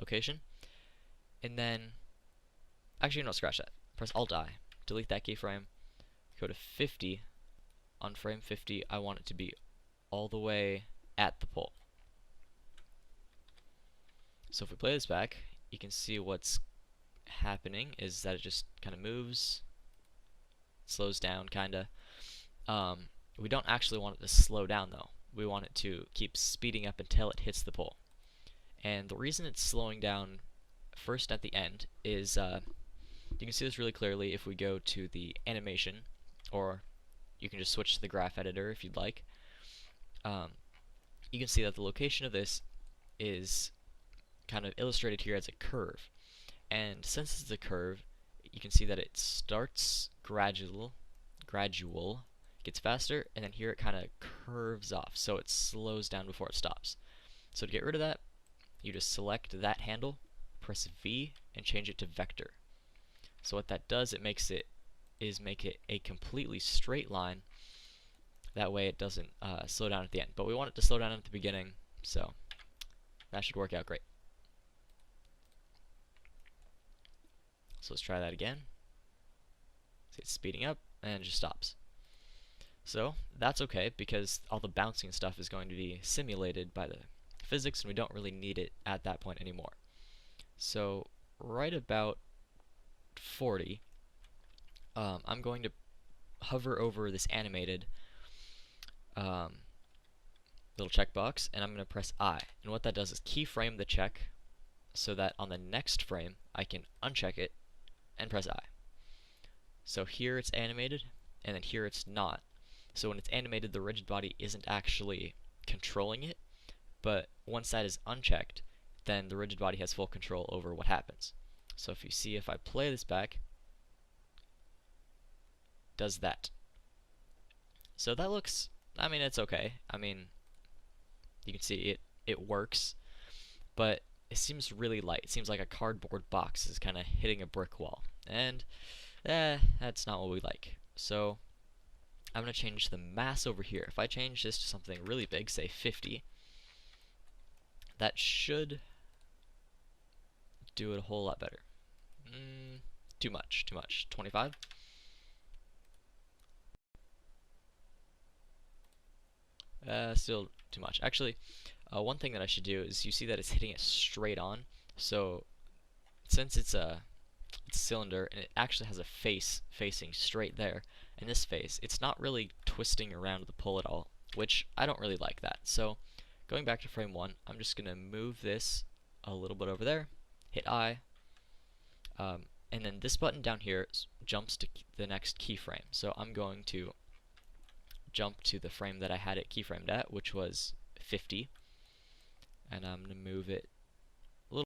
location. And then, actually no, scratch that. Press Alt-I, delete that keyframe, go to 50. On frame 50, I want it to be all the way at the pole. So if we play this back, you can see what's happening is that it just kind of moves, slows down kinda. We don't actually want it to slow down though. We want it to keep speeding up until it hits the pole. And the reason it's slowing down first at the end is you can see this really clearly if we go to the animation, or you can just switch to the graph editor if you'd like. You can see that the location of this is kind of illustrated here as a curve. And since it's a curve, you can see that it starts gradual, gets faster, and then here it kind of curves off, so it slows down before it stops. So to get rid of that, you just select that handle, press V, and change it to vector. So what that does, make it a completely straight line. That way it doesn't slow down at the end. But we want it to slow down at the beginning, so that should work out great. So let's try that again. See, it's speeding up, and it just stops. So that's okay, because all the bouncing stuff is going to be simulated by the physics, and we don't really need it at that point anymore. So right about 40, I'm going to hover over this animated little checkbox, and I'm going to press I. And what that does is keyframe the check so that on the next frame I can uncheck it and press I. So here it's animated, and then here it's not. So when it's animated, the rigid body isn't actually controlling it, but once that is unchecked, then the rigid body has full control over what happens. So if you see, if I play this back, does that. So that looks, I mean, it's okay. I mean, you can see it works, but it seems really light. It seems like a cardboard box is kind of hitting a brick wall, and that's not what we like. So I'm going to change the mass over here. If I change this to something really big, say 50, that should do it a whole lot better. Too much. 25? Still too much. Actually, one thing that I should do is, you see that it's hitting it straight on. So since it's a cylinder and it actually has a face facing straight there, and this face, it's not really twisting around the pole at all, which I don't really like that. So going back to frame 1, I'm just going to move this a little bit over there, hit I, and then this button down here jumps to the next keyframe. So I'm going to jump to the frame that I had it keyframed at, which was 50, and I'm going to move it